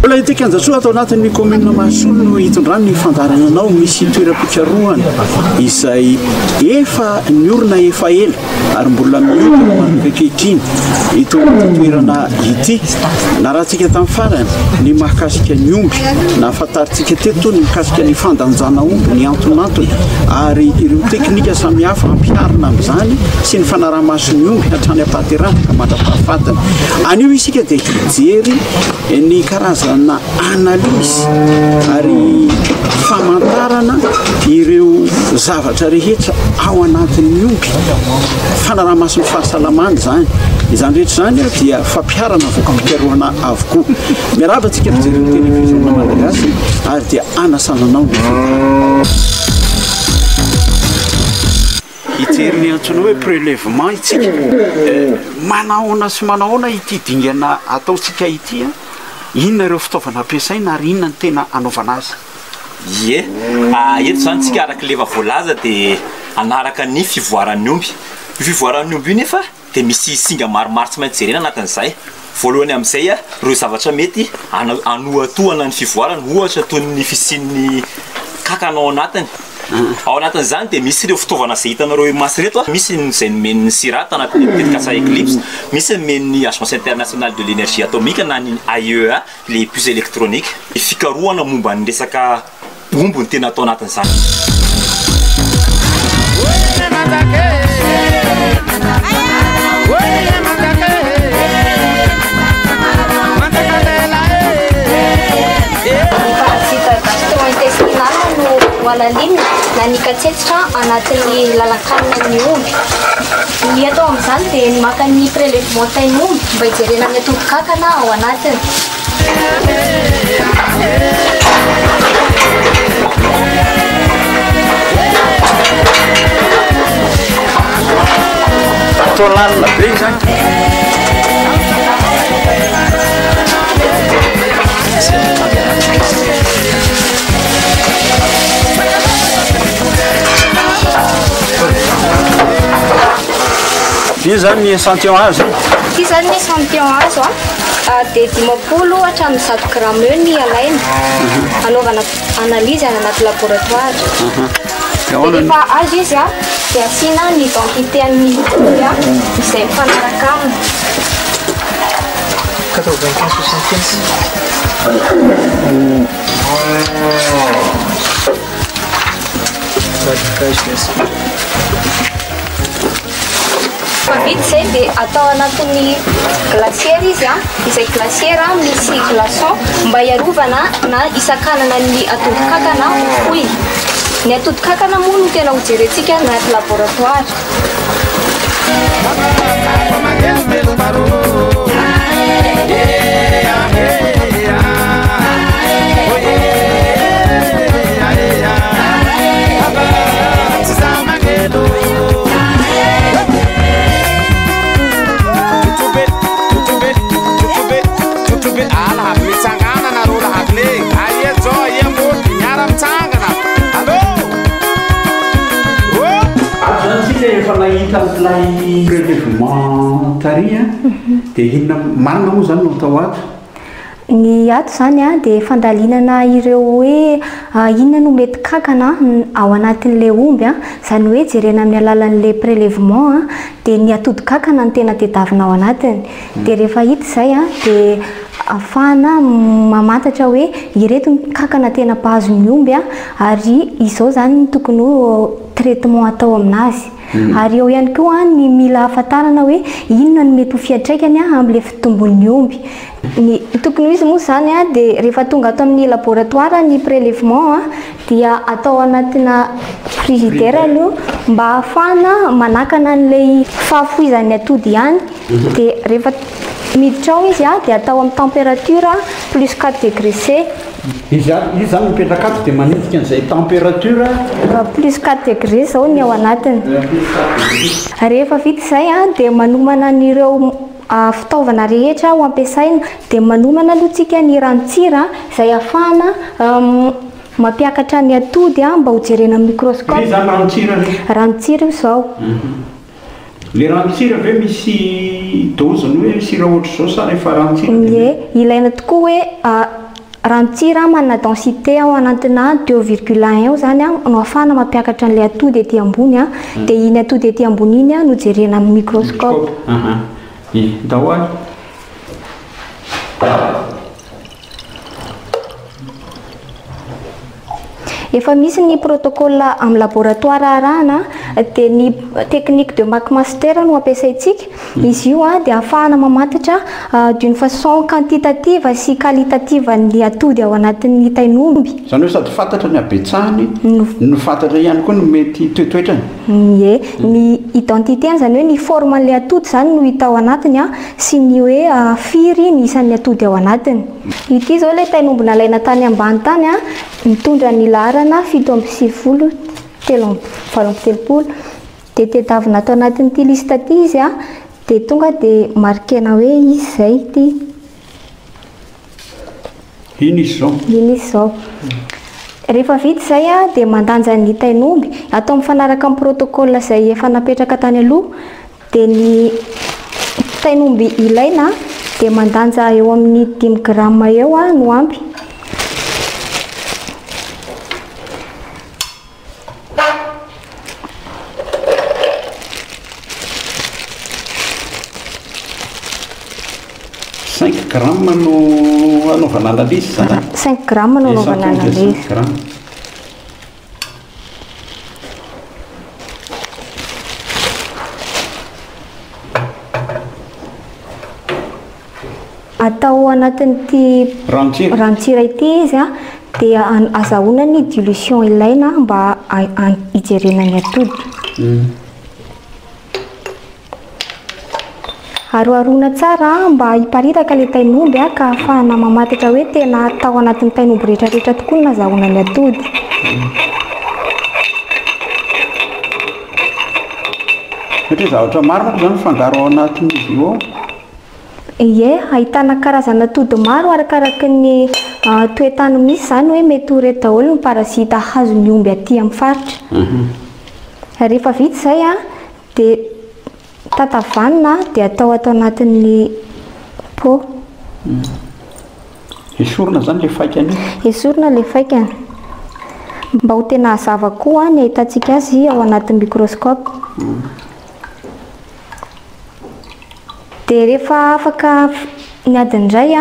mbola hiteka anjatsoa atao anatin'ny commune Mahasolo no hitondrany ny fandaharananao misy toeram-pikarohana izay efa niorina efa ela ary mbola miorina kehitriny ito toerana ity na raha tsika tamin'ny farany ny mahakasika ny omby na afantaritsika teto ny mikasika ny fandanjana omby ny antonantony ary ireo teknika samihafa ampiharina amin'izany sy ny fanaraha-maso ny omby hatrany ampahaterana ka mandrapahafatana anio isika dia hijery ny karazana analyse ary famantarana ireo zavatra rehetra ao anatin'ny omby fanaraha-maso ny fahasalamana zany izany rehetra zany dia fampiarana voka-pikarohana avokoa miaraba tsika mijery ny télévision Malagasy ary dia anasananao hijery ny antsoina hoe prélèvement itsika manahoana sy manahoana ity dingana ataotsika ity inona ireo fitaovana ampiasaina ary inona ny tena anaovana azy ie eto zany tsika araka leva voalaza dia anaraka ny fivoaran'ny omby io fivoaran'ny omby io nefa dia misy singa maromaro tsy maintsy jerena anatin'izay voalohany amin'izay ireo zavatra mety anoatohana ny fivoarana ohatra toy ny fisian'ny kakana ao anatiny ao anatin'izany dia misy ireo fitaovana izay hitanareo masy reto misy izay nomen'ny sirata anatin'ny tetikasa Eclipse misy nomen'ny agence internationale de l'énergie atomique na ny AIEA les puces électroniques fikarohana momba ny resaka omby ny tena atao anatin'izany Walalina na ny katsetra anatin'ny lalan-kanina ny omby. Ny atao amin'izany dia ny maka ny prélèvement tain'ny omby mba hijerena ny atodi-kankana ao anatiny. Atao lalina be zany. Io zany ny échantillon azo. Ity zany ny échantillon azo dia 50 hatramin'ny 100 grammes eo ny alaina. Anaovana analyse any anaty laboratoire. Dia rehefa azo izy dia asiana ny identité an'ny omby izay mifanaraka aminy. 95-75. Vita izay dia atao anatin'ny glacière izy izay glacière misy glaçon mba hiarovana na hisakanana ny atodi-kankana hoy. Ny atodi-kankana moa no tena hojerentsika anaty laboratoire. Ilay prélèvement taria dia inona marina moa zany no atao ato? Ny ato zany dia fandalinana ireo hoe inona no mety kankana ao anatin'ilay omby zany hoe jerena amin'ny alalan'ilay prélèvement dia ny atodi-kankana no tena tedavina ao anatiny. Dia rehefa hita izay dia afahana mamantatra hoe ireto ny kankana tena mpahazo ny omby ary izao zany tokony traitement atao aminazy. Ary eo ihany koa ny mila ahafantarana hoe inona no mety ho fiantraikany amin'ilay fitombon'ny omby. Ny tokony izy moa zany dia rehefa tonga ato amin'ny laboratoire ny prélèvement dia atao anatina frigidaire aloha mba ahafahana manakana an'ilay fahafoizan'ny atody ihany. Dia rehefa miditra ao izy dia atao amin'ny température plus 4 degrés C. Izy zany mipetraka ato dia manendrika an'izay température plus 4 degrés zao ny ao anatiny. Rehefa vita izay dia manomana an'ireo fitaovana rehetra ho ampiasaina dia manomana aloha tsika ny ranontsira izay ahafahana mampiakatra ny atody mba ho jerena amin'ny microscope. Zany ranontsira io zao. Le ranontsira ve misy doziny hoe sira ohatry zao sa rehefa ranontsira? Ie, ilaina tokoa hoe Ranontsira manana densité ao anatina 2,1 zany no afahana mampiakatra an'ilay atody ety ambony dia iny atody ety ambony iny no jerena amin'ny microscope. Dahoany efa misy ny protocole amin'ny laboratoire arahana dia ny technique de McMaster no ampiasaintsika. Izy io dia ahafahana mamantatra d'une façon quantitative sy qualitative ny atody ao anatin'ny tain'omby. Izany hoe sady fantatra ny abetsahany no fantatra ihany koa no mety toetoetrany. Ie, ny identité zany hoe ny forme-n'ilay atody zany no hita ao anatiny sy ny hoe firy ny isan'ny atody ao anatiny. Ity zao ilay tain'omby nalaina tany ambany tany mitondra ny laharana 7 dia tedavina atao anatin'ity lista ity izy dia tonga dia marquena hoe izy zay ity. Iny izy zao. Rehefa vita izay dia mandanja ny tain'omby atao mifanaraka amin'ny protocole izay efa napetraka tany aloha dia ny tain'omby ilaina dia mandanja eo amin'ny 5 gramma eo no ampy. Gramma no anaovana an'analyse zany. 5 gramma no anaovana an'analyse. Atao anatin'ity ranontsira ity izy dia azahoana ny dilution ilaina mba hijerena ny atody. Aroarona tsara mba hiparitaka ilay tain'omby ka ahafahana mamantatra hoe tena atao anatin'ny tain'omby rehetrarehetra tokoa no azahoana ny atody. Satria zavatra maro moa zany fangaro ao anatin'izy io ao. Ie, ahitana karazana atody maro arakaraky ny toetany misy zany hoe mety ho reto daholo ny parasita hazon'ny omby aty amin'ny faritra. Rehefa vita izay dia tatavanina dia atao anatin'ny pot. Esorina zany le faikany. Esorina le faikany mba ho tena hazava koa ny ahitantsika azy ao anatin'ny microscope. Dia rehefa afaka miady indray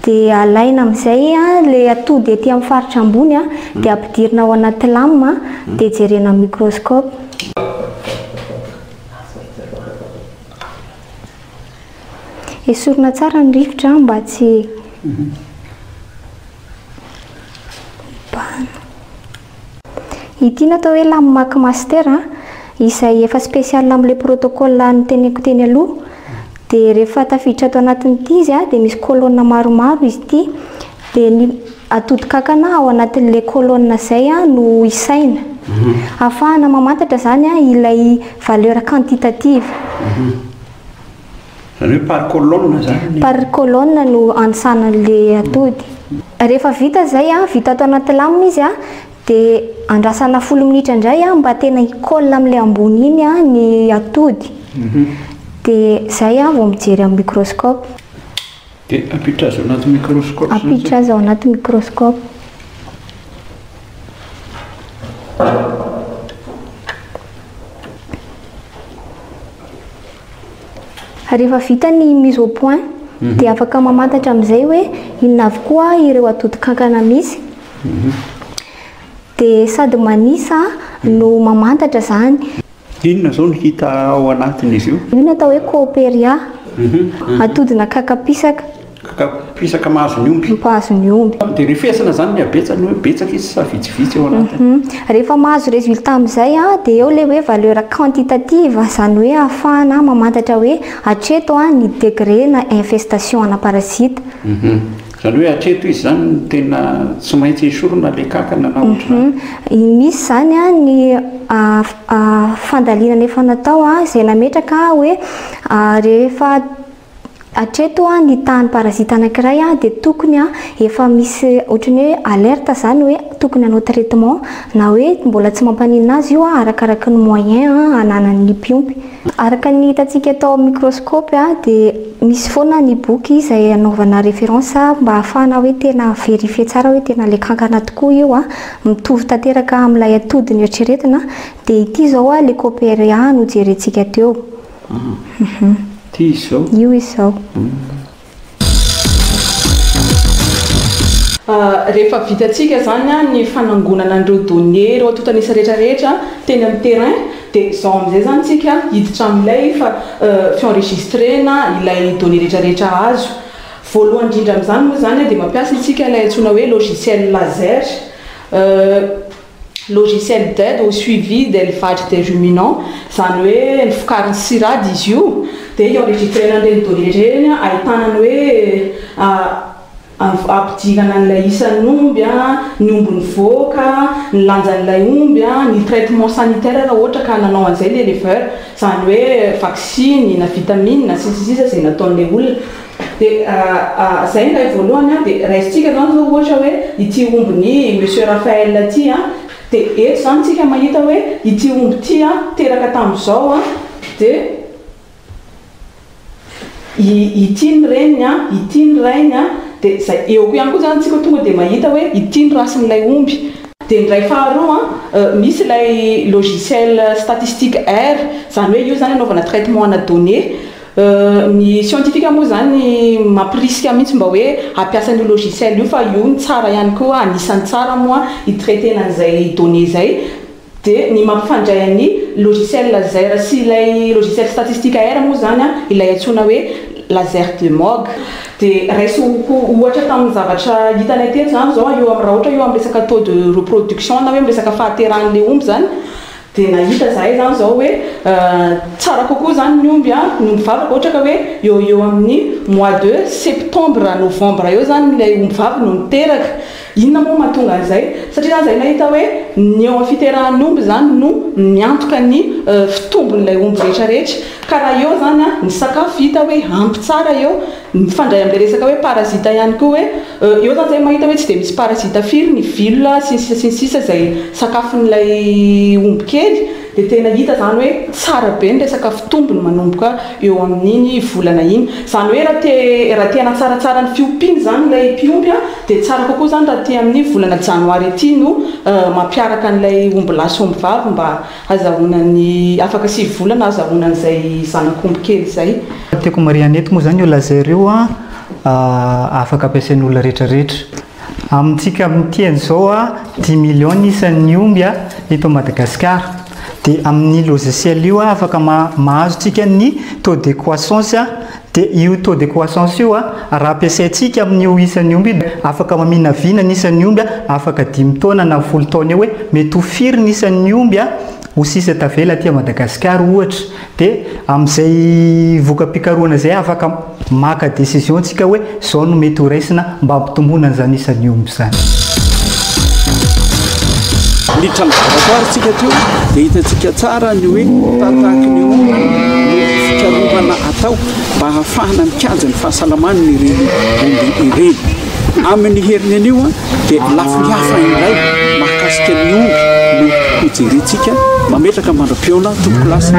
dia alaina amin'izay le atody ety amin'ny faritra ambony dia ampidirina ao anaty lame dia jerena amin'ny microscope. Esorina tsara ny rivotra mba tsy ity natao hoe lame McMaster izay efa spécial amin'ilay protocole noteneniko teny aloha. Dia rehefa tafiditra ato anatin'ity izy dia misy colonne maromaro izy ity dia ny atody kankana ao anatin'ilay colonne izay no isaina. Ahafahana mamantatra zany ilay valeur quantitative. Zany hoe par colonne zany. Par colonne no anisana an'ilay atody. Rehefa vita izay vita ato anaty lame izy dia andrasana 10 minitra indray mba tena hikolle amin'ilay ambony iny ny atody. Dia izay vao mijery amin'ny microscope. Dia ampiditra azy ao anaty microscope. Ampiditra azy ao anaty microscope. Rehefa vita ny mise au point dia afaka mamantatra amin'izay hoe inona avokoa ireo atody kankana misy. Dia sady manisa no mamantatra zany. Inona zao no hita ao anatin'izy io? Io natao hoe Cooperia. Atodina kakapisaka. Kakapisaka mahazo ny omby. Mahazo ny omby. Dia refesana zany ny abetsany hoe betsaka izy sa vitsivitsy ao anatiny. Rehefa mahazo résultat amin'izay dia eo ilay hoe valeur quantitative zany hoe ahafahana mamantatra hoe hatreto ny degré na infestation ana parasita. Zany hoe hatreto izy zany tena tsy maintsy esorina le kankana na ohatrana. Misy zany ny fandalinana efa natao izay nametraka hoe rehefa Hatreto ny tany parazita anankiray dia tokony efa misy ohatrany hoe alerte zany hoe tokony hanao traitement na hoe mbola tsy mampanina azy io arakaraka ny moyen ananan'ny mpiompy. Araka ny hitantsika tao microscope dia misy foana ny boky izay anaovana référence mba ahafahana hoe tena vérifier tsara hoe tena le kankana tokoa io mitovy tanteraka amin'ilay atody ny eritreretina dia ity zao le copéria no jerentsika teo. Io izao. Rehefa vitantsika zany ny fanangonana an'ireo données ireo atotanisa rehetrarehetra teny amin'ny terrain dia zao amin'izay zany tsika hiditra amin'ilay fienregistrena ilay données rehetrarehetra azo. Voalohany indrindra amin'izany moa zany dia mampiasa isika ilay antsoina hoe logiciel laser. Logiciel d'aide au suivi d'élevage des ruminants zany hoe ny fokariny sirady izy io dia enregistrena an'ireny données rehetra ireny ahitana ny hoe ampidirana an'ilay isan'ny omby ny omby nivoaka ny lanjan'ilay omby ny traitement sanitaire raha ohatra ka nanao an'izay ny éleveur zany hoe vaccine na vitamine na sisisisa izay nataon'ilay olona. Dia zay ilay voalohany dia raisitsika zany zao ohatra hoe ity ombiny monsieur Raphaël aty dia eto zany tsika mahita hoe ity omby ity teraka tamin'izao dia ity ny reniny ity ny rainy dia zay eo ko ihany koa zany tsika tonga dia mahita hoe ity ny rasin'ilay omby. Dia ndray faharoa misy ilay logiciel statistique R zany hoe io zany anaovana traitement ana données. Ny scientifique moa zany mampirisika mihitsy mba hoe ampiasan'io logiciel io fa io ny tsara ihany koa anisan'ny tsara moa hitraitena an'izay données zay. Dia ny mampifandray an'ny logiciel laser sy ilay logiciel statistique R moa zany ilay antsoina hoe laser de Moog. Dia raisiko ohatra tamin'ny zavatra hitanay teto zany zao eo amin'ny raha ohatra eo amin'ny resaka taux de reproduction na hoe amin'ny resaka fahateran'ilay omby zany dia nahita zahay zany zao hoe tsara kokoa zany ny omby no mivavaka ohatra ka hoe eo amin'ny mois de septembre novembre eo zany ilay omby vavy no miteraka. Inona moa mahatonga an'izay satria zany zay nahita hoe ny eo amin'ny fiterahan'ny omby zany no miantoka ny fitombon'ilay omby rehetrarehetra ka raha eo zany ny sakafo hita hoe ampy tsara eo mifandray amin'ilay resaka hoe parazita ihany koa hoe eo zany zay mahita hoe tsy dia misy parazita firy ny vilona sinsisa izay sakafon'ilay omby kely dia tena hita zany hoe tsara be ny resaka fitombony manomboka eo amin'iny volana iny. Zany hoe raha tena tsaratsara ny fiompiany zany ilay mpiompy dia tsara kokoa zany raha te amin'ny volana janoary aty no mampiaraka an'ilay omby lahy sy omby vavy mba azahoanany afaka 6 volana azahoanan'izay zanak'omby kely izay. Tiako mariana eto moa zany io laser io afaka ampiasain'olona rehetrarehetra. Amintsika amin'ity zao 10 millions isan'ny omby eto Madagasikara. Dia amin'ny logiciel io afaka mahazo tsika ny taux de croissance dia io taux de croissance io raha ampiasaintsika amin'io isan'ny omby afaka mamina vina ny isan'ny omby afaka 10 taona na 10 taona hoe mety ho firy ny isan'ny omby ho sisa tavela aty Madagasikara ohatra. Dia amin'izay voka-pikaroana zay afaka maka décision tsika hoe zao no mety ho raisina mba hampitomboana an'izany isan'ny omby zany. Miditra amin'ny laboratoire tsika teo dia hitantsika tsara ny hoe tahatahaky ny omby ny fikarovana atao mba ahafahana mikajy ny fahasalaman'ny ireny omby ireny. Amin'ny heriny an'io dia lafihafa indray mahakasika ny omby no hojerentsika mametraka mandram-piona tompo lasa.